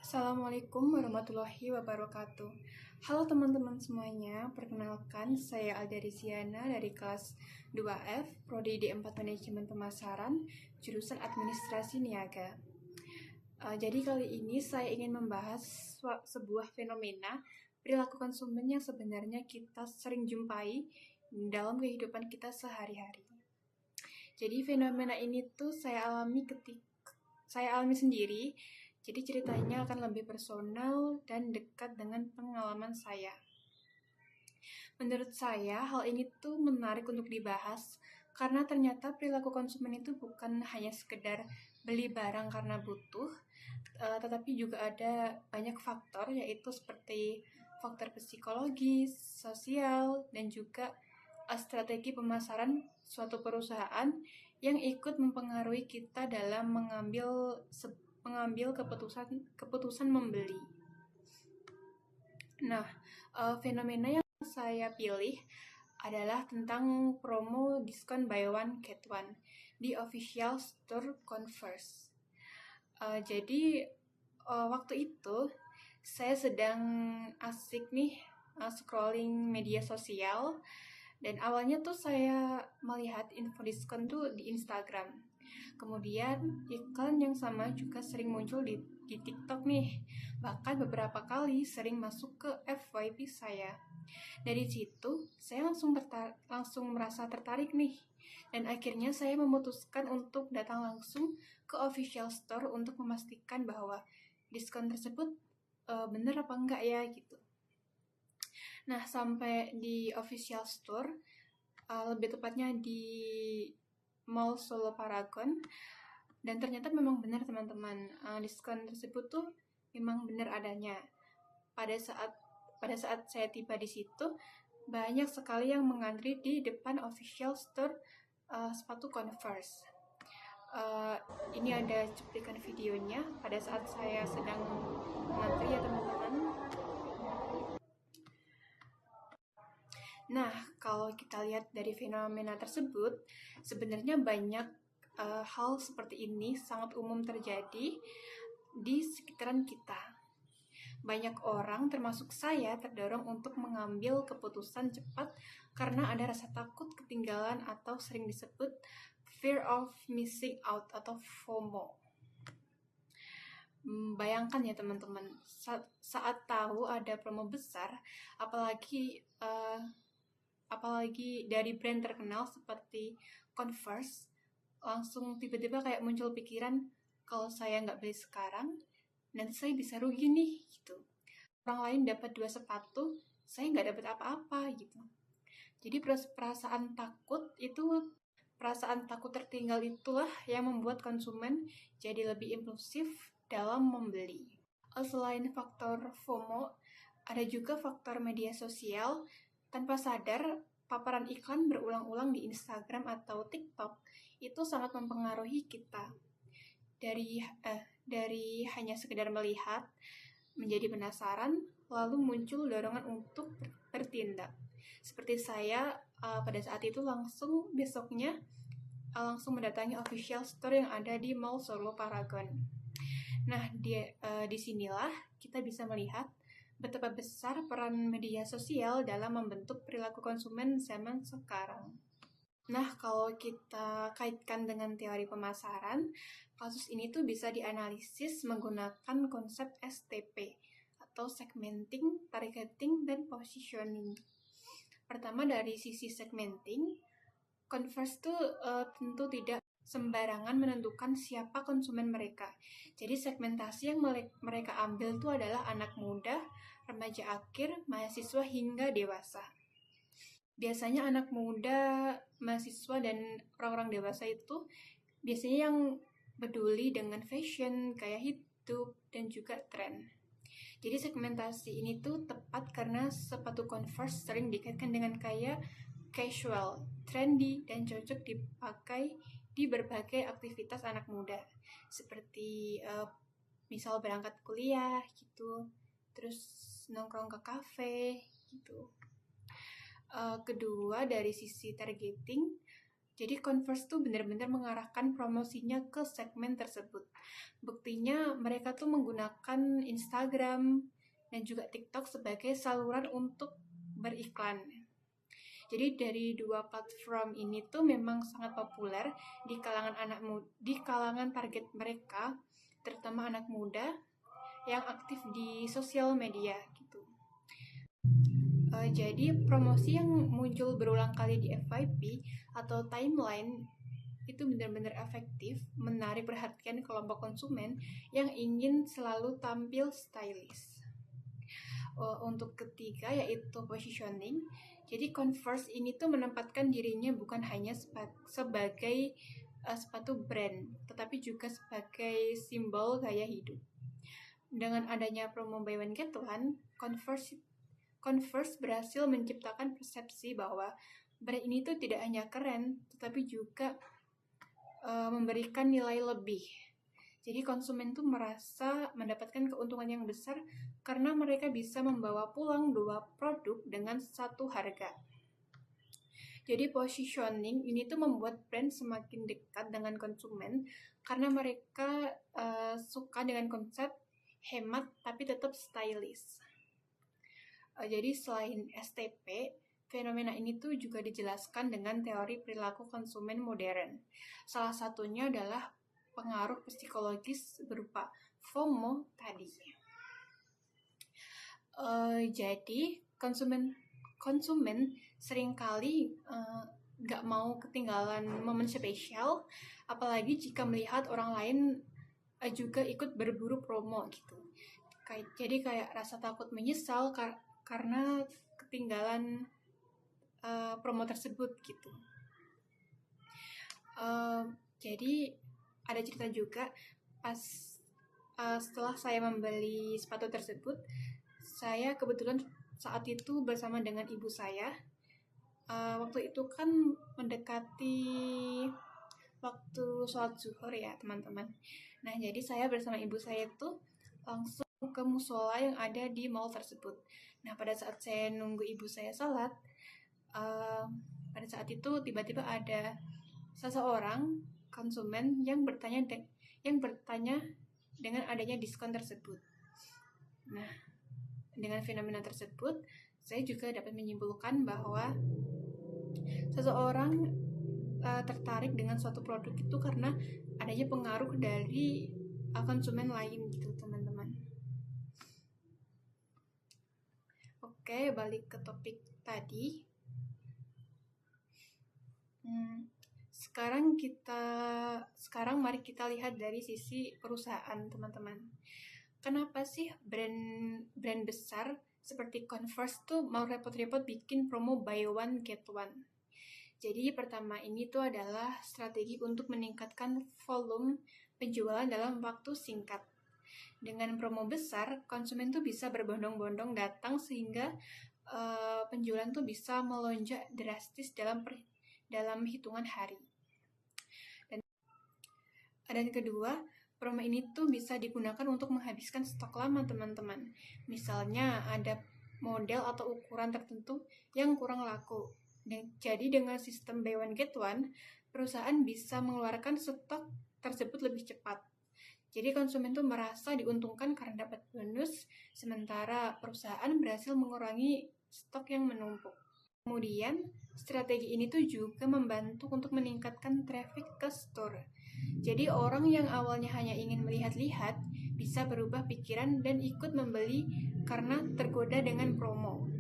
Assalamualaikum warahmatullahi wabarakatuh. Halo teman-teman semuanya, perkenalkan saya Alda Risiana dari kelas 2F, Prodi D4 Manajemen Pemasaran, jurusan Administrasi Niaga. Jadi kali ini saya ingin membahas sebuah fenomena perilaku konsumen yang sebenarnya kita sering jumpai dalam kehidupan kita sehari-hari. Jadi fenomena ini tuh saya alami sendiri. Jadi ceritanya akan lebih personal dan dekat dengan pengalaman saya. Menurut saya, hal ini tuh menarik untuk dibahas karena ternyata perilaku konsumen itu bukan hanya sekedar beli barang karena butuh, tetapi juga ada banyak faktor, yaitu seperti faktor psikologis, sosial, dan juga strategi pemasaran suatu perusahaan yang ikut mempengaruhi kita dalam mengambil keputusan membeli. Nah, fenomena yang saya pilih adalah tentang promo diskon buy one get one di official store Converse. Jadi waktu itu saya sedang asik nih scrolling media sosial, dan awalnya tuh saya melihat info diskon tuh di Instagram. Kemudian iklan yang sama juga sering muncul di TikTok nih. Bahkan beberapa kali sering masuk ke FYP saya. Dari situ saya langsung merasa tertarik nih. Dan akhirnya saya memutuskan untuk datang langsung ke official store untuk memastikan bahwa diskon tersebut benar apa enggak ya gitu. Nah, sampai di official store, lebih tepatnya di Mall Solo Paragon, dan ternyata memang benar teman-teman, diskon tersebut tuh memang benar adanya. Pada saat saya tiba di situ, banyak sekali yang mengantri di depan official store sepatu Converse. Ini ada cuplikan videonya pada saat saya sedang mengantri ya teman-teman. Nah, kalau kita lihat dari fenomena tersebut, sebenarnya banyak hal seperti ini sangat umum terjadi di sekitaran kita. Banyak orang, termasuk saya, terdorong untuk mengambil keputusan cepat karena ada rasa takut ketinggalan atau sering disebut fear of missing out atau FOMO. Bayangkan ya teman-teman, saat tahu ada promo besar, apalagi dari brand terkenal seperti Converse, langsung tiba-tiba kayak muncul pikiran, kalau saya nggak beli sekarang, nanti saya bisa rugi nih, gitu. Orang lain dapat 2 sepatu, saya nggak dapat apa-apa, gitu. Jadi perasaan takut tertinggal itulah yang membuat konsumen jadi lebih impulsif dalam membeli. Selain faktor FOMO, ada juga faktor media sosial. Tanpa sadar, paparan iklan berulang-ulang di Instagram atau TikTok itu sangat mempengaruhi kita. Dari hanya sekedar melihat, menjadi penasaran, lalu muncul dorongan untuk bertindak. Seperti saya pada saat itu besoknya langsung mendatangi official store yang ada di Mall Solo Paragon. Nah, disinilah kita bisa melihat betapa besar peran media sosial dalam membentuk perilaku konsumen zaman sekarang. Nah, kalau kita kaitkan dengan teori pemasaran, kasus ini tuh bisa dianalisis menggunakan konsep STP atau segmenting, targeting, dan positioning. Pertama, dari sisi segmenting, Converse tuh tentu tidak sembarangan menentukan siapa konsumen mereka. Jadi segmentasi yang mereka ambil itu adalah anak muda, remaja akhir, mahasiswa hingga dewasa. Biasanya anak muda, mahasiswa, dan orang-orang dewasa itu biasanya yang peduli dengan fashion, gaya hidup, dan juga tren. Jadi segmentasi ini tuh tepat karena sepatu Converse sering dikaitkan dengan casual, trendy, dan cocok dipakai di berbagai aktivitas anak muda, seperti misal berangkat kuliah gitu, terus nongkrong ke kafe gitu. Kedua, dari sisi targeting, Jadi Converse tuh benar-benar mengarahkan promosinya ke segmen tersebut. Buktinya mereka tuh menggunakan Instagram dan juga TikTok sebagai saluran untuk beriklan. Jadi dari dua platform ini tuh memang sangat populer di kalangan di kalangan target mereka, terutama anak muda yang aktif di sosial media gitu. Jadi promosi yang muncul berulang kali di FYP atau timeline itu benar-benar efektif menarik perhatian kelompok konsumen yang ingin selalu tampil stylish. Untuk ketiga yaitu positioning. Jadi Converse ini tuh menempatkan dirinya bukan hanya sebagai sepatu brand, tetapi juga sebagai simbol gaya hidup. Dengan adanya promo buy one get one, Converse berhasil menciptakan persepsi bahwa brand ini tuh tidak hanya keren, tetapi juga memberikan nilai lebih. Jadi konsumen tuh merasa mendapatkan keuntungan yang besar karena mereka bisa membawa pulang dua produk dengan satu harga. Jadi positioning ini tuh membuat brand semakin dekat dengan konsumen karena mereka suka dengan konsep hemat tapi tetap stylish. Jadi selain STP, fenomena ini tuh juga dijelaskan dengan teori perilaku konsumen modern. Salah satunya adalah pengaruh psikologis berupa FOMO tadi. Jadi konsumen seringkali nggak mau ketinggalan momen spesial, apalagi jika melihat orang lain juga ikut berburu promo gitu. Jadi kayak rasa takut menyesal karena ketinggalan promo tersebut gitu. Jadi ada cerita juga pas setelah saya membeli sepatu tersebut, saya kebetulan saat itu bersama dengan ibu saya. Waktu itu kan mendekati waktu sholat zuhur ya teman-teman. Nah jadi saya bersama ibu saya itu langsung ke musola yang ada di mall tersebut. Nah pada saat saya nunggu ibu saya sholat, pada saat itu tiba-tiba ada seseorang konsumen yang bertanya dengan adanya diskon tersebut. Nah, dengan fenomena tersebut, saya juga dapat menyimpulkan bahwa seseorang tertarik dengan suatu produk itu karena adanya pengaruh dari konsumen lain gitu, teman-teman. Oke, balik ke topik tadi. Sekarang mari kita lihat dari sisi perusahaan, teman-teman. Kenapa sih brand besar seperti Converse tuh mau repot-repot bikin promo buy one get one? Jadi pertama ini tuh adalah strategi untuk meningkatkan volume penjualan dalam waktu singkat. Dengan promo besar, konsumen tuh bisa berbondong-bondong datang sehingga penjualan tuh bisa melonjak drastis dalam hitungan hari. Dan kedua, promo ini tuh bisa digunakan untuk menghabiskan stok lama, teman-teman. Misalnya ada model atau ukuran tertentu yang kurang laku. Jadi dengan sistem buy one get one, perusahaan bisa mengeluarkan stok tersebut lebih cepat. Jadi konsumen tuh merasa diuntungkan karena dapat bonus, sementara perusahaan berhasil mengurangi stok yang menumpuk. Kemudian, strategi ini tuh juga membantu untuk meningkatkan traffic ke store. Jadi orang yang awalnya hanya ingin melihat-lihat bisa berubah pikiran dan ikut membeli karena tergoda dengan promo.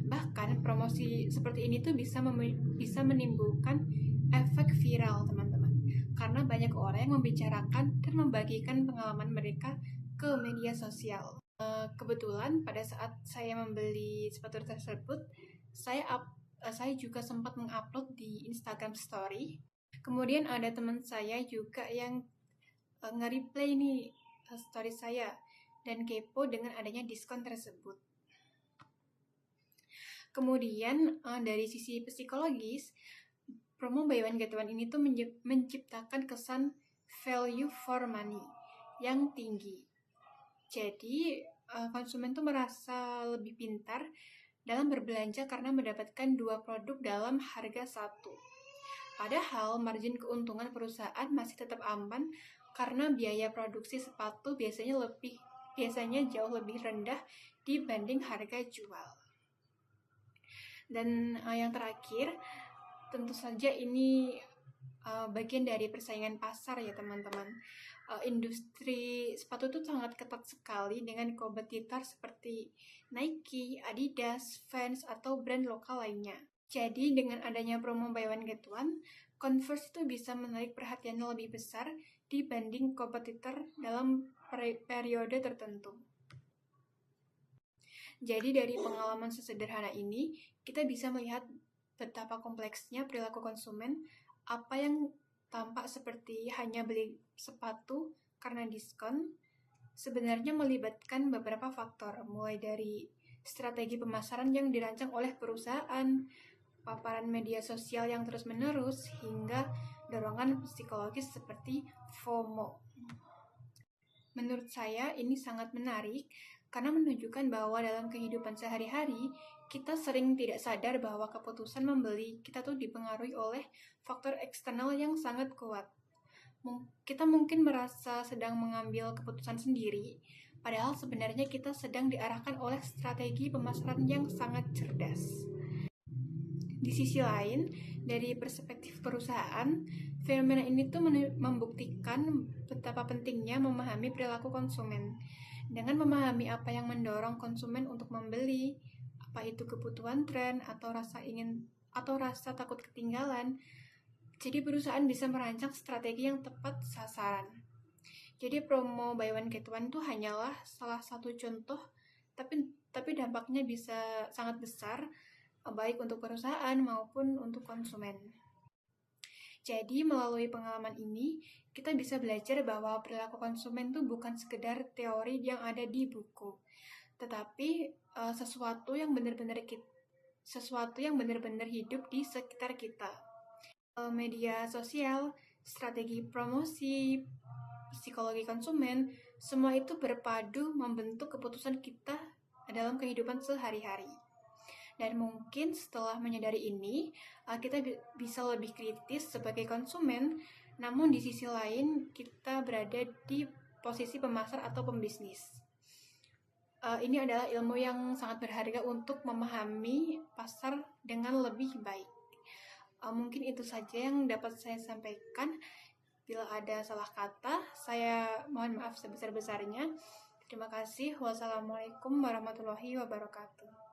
Bahkan promosi seperti ini tuh bisa menimbulkan efek viral, teman-teman. Karena banyak orang yang membicarakan dan membagikan pengalaman mereka ke media sosial. Kebetulan pada saat saya membeli sepatu tersebut, saya juga sempat mengupload di Instagram Story. Kemudian ada teman saya juga yang nge-replay nih story saya dan kepo dengan adanya diskon tersebut. Kemudian dari sisi psikologis, promo buy one get one ini tuh menciptakan kesan value for money yang tinggi. Jadi konsumen tuh merasa lebih pintar dalam berbelanja karena mendapatkan dua produk dalam harga satu. Padahal margin keuntungan perusahaan masih tetap aman karena biaya produksi sepatu biasanya jauh lebih rendah dibanding harga jual. Dan yang terakhir, tentu saja ini bagian dari persaingan pasar ya teman-teman. Industri sepatu itu sangat ketat sekali dengan kompetitor seperti Nike, Adidas, Vans, atau brand lokal lainnya. Jadi dengan adanya promo buy one get one, Converse itu bisa menarik perhatian lebih besar dibanding kompetitor dalam periode tertentu. Jadi dari pengalaman sesederhana ini, kita bisa melihat betapa kompleksnya perilaku konsumen. Apa yang tampak seperti hanya beli sepatu karena diskon, sebenarnya melibatkan beberapa faktor, mulai dari strategi pemasaran yang dirancang oleh perusahaan, paparan media sosial yang terus-menerus, hingga dorongan psikologis seperti FOMO. Menurut saya ini sangat menarik karena menunjukkan bahwa dalam kehidupan sehari-hari kita sering tidak sadar bahwa keputusan membeli kita tuh dipengaruhi oleh faktor eksternal yang sangat kuat. Kita mungkin merasa sedang mengambil keputusan sendiri, padahal sebenarnya kita sedang diarahkan oleh strategi pemasaran yang sangat cerdas. Di sisi lain, dari perspektif perusahaan, fenomena ini tuh membuktikan betapa pentingnya memahami perilaku konsumen. Dengan memahami apa yang mendorong konsumen untuk membeli, apa itu kebutuhan tren atau rasa takut ketinggalan, jadi perusahaan bisa merancang strategi yang tepat sasaran. Jadi promo buy one get one itu hanyalah salah satu contoh, tapi dampaknya bisa sangat besar, baik untuk perusahaan maupun untuk konsumen. Jadi melalui pengalaman ini, kita bisa belajar bahwa perilaku konsumen itu bukan sekedar teori yang ada di buku, tetapi sesuatu yang benar-benar hidup di sekitar kita. Media sosial, strategi promosi, psikologi konsumen, semua itu berpadu membentuk keputusan kita dalam kehidupan sehari-hari. Dan mungkin setelah menyadari ini, kita bisa lebih kritis sebagai konsumen, namun di sisi lain kita berada di posisi pemasar atau pembisnis. Ini adalah ilmu yang sangat berharga untuk memahami pasar dengan lebih baik. Mungkin itu saja yang dapat saya sampaikan. Bila ada salah kata, saya mohon maaf sebesar-besarnya. Terima kasih. Wassalamualaikum warahmatullahi wabarakatuh.